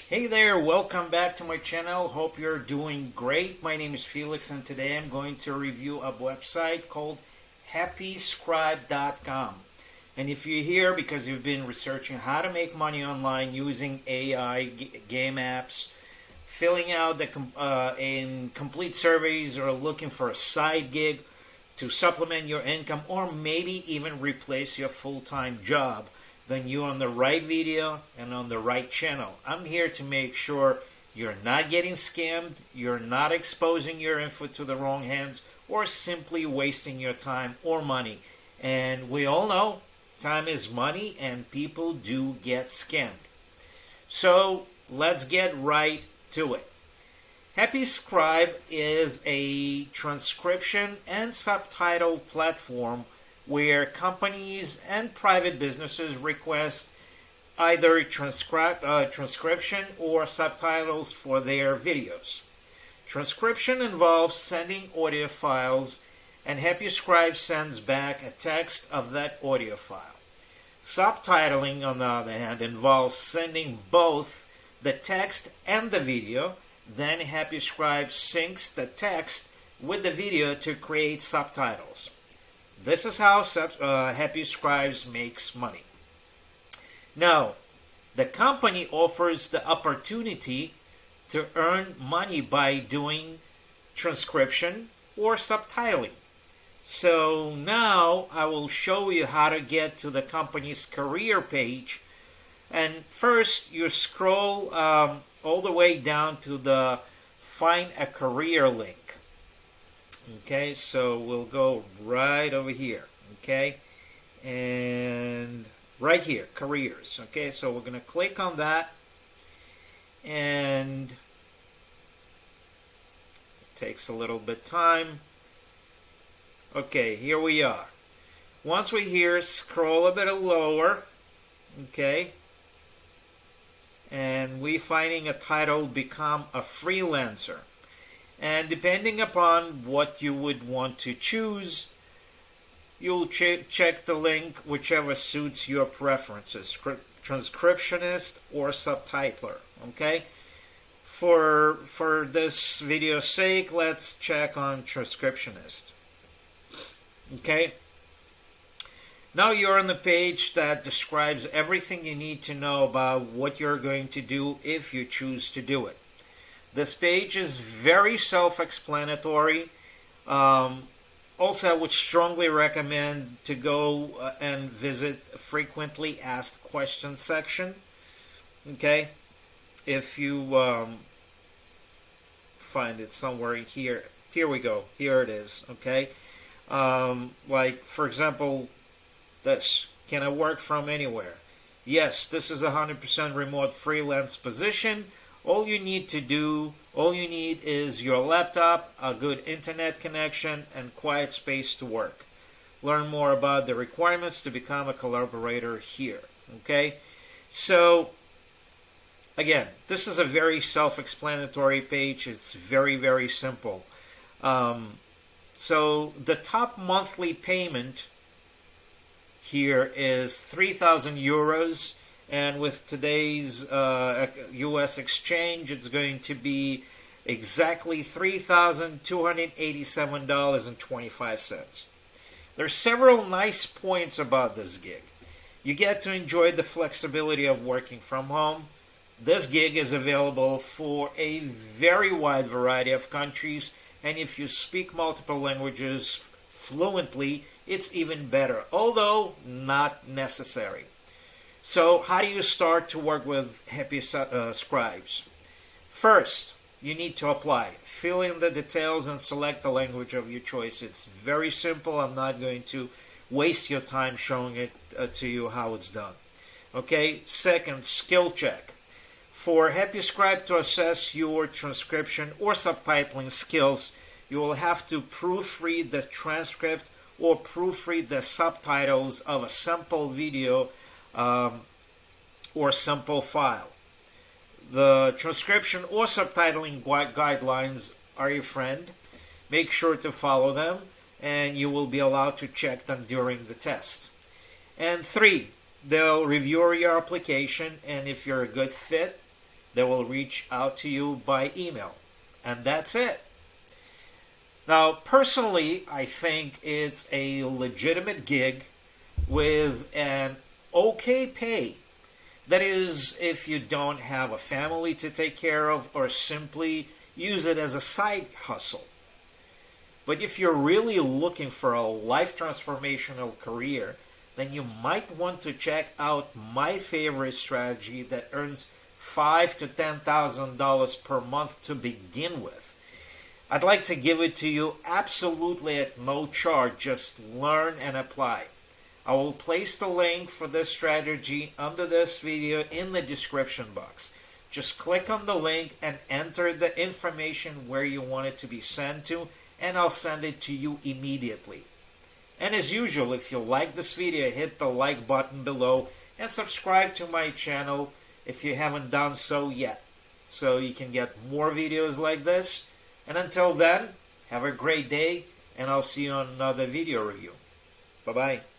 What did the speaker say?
Hey there, welcome back to my channel. Hope you're doing great. My name is Felix and today I'm going to review a website called happyscribe.com. And if you're here because you've been researching how to make money online using AI, game apps, filling out in complete surveys, or looking for a side gig to supplement your income or maybe even replace your full-time job, then you're on the right video and on the right channel. I'm here to make sure you're not getting scammed, you're not exposing your info to the wrong hands, or simply wasting your time or money. And we all know time is money and people do get scammed. So let's get right to it. Happy Scribe is a transcription and subtitle platform where companies and private businesses request either transcription or subtitles for their videos. Transcription involves sending audio files, and Happy Scribe sends back a text of that audio file. Subtitling, on the other hand, involves sending both the text and the video. Then Happy Scribe syncs the text with the video to create subtitles. This is how Happy Scribes makes money. Now, the company offers the opportunity to earn money by doing transcription or subtitling. So now I will show you how to get to the company's career page. And first, you scroll all the way down to the Find a Career link. Okay, so we'll go right over here, okay, and right here, careers. Okay, so we're going to click on that, and it takes a little bit time. Okay, here we are. Once we're here, scroll a bit lower, okay, and we're finding a title, Become a Freelancer. And depending upon what you would want to choose, you'll check the link whichever suits your preferences, transcriptionist or subtitler. Okay, for this video's sake, let's check on transcriptionist. Okay, now you're on the page that describes everything you need to know about what you're going to do if you choose to do it. This page is very self-explanatory. Also, I would strongly recommend to go and visit frequently asked questions section. Okay, if you find it somewhere here. Here we go. Here it is. Okay, like for example, this: can I work from anywhere? Yes, this is a 100% remote freelance position. All you need is your laptop, a good internet connection, and quiet space to work. Learn more about the requirements to become a collaborator here. Okay, so again, this is a very self-explanatory page. It's very, very simple. So the top monthly payment here is 3,000 euros. And with today's U.S. exchange, it's going to be exactly $3,287.25. There's several nice points about this gig. You get to enjoy the flexibility of working from home. This gig is available for a very wide variety of countries, and if you speak multiple languages fluently, it's even better, although not necessary. So how do you start to work with Happy Scribes? First, you need to apply. Fill in the details and select the language of your choice. It's very simple. I'm not going to waste your time showing it to you how it's done. Okay, second, skill check. For Happy Scribe to assess your transcription or subtitling skills, you will have to proofread the transcript or proofread the subtitles of a sample video or simple file. The transcription or subtitling guidelines are your friend. Make sure to follow them, and you will be allowed to check them during the test. And 3, they'll review your application, and if you're a good fit, They will reach out to you by email. And that's it. Now, personally, I think it's a legitimate gig with an okay pay. That is, if you don't have a family to take care of or simply use it as a side hustle. But if you're really looking for a life transformational career, then you might want to check out my favorite strategy that earns $5,000 to $10,000 per month to begin with. I'd like to give it to you absolutely at no charge. Just learn and apply. I will place the link for this strategy under this video in the description box. Just click on the link and enter the information where you want it to be sent to, and I'll send it to you immediately. And as usual, if you like this video, hit the like button below and subscribe to my channel if you haven't done so yet, so you can get more videos like this. And until then, have a great day, and I'll see you on another video review. Bye-bye.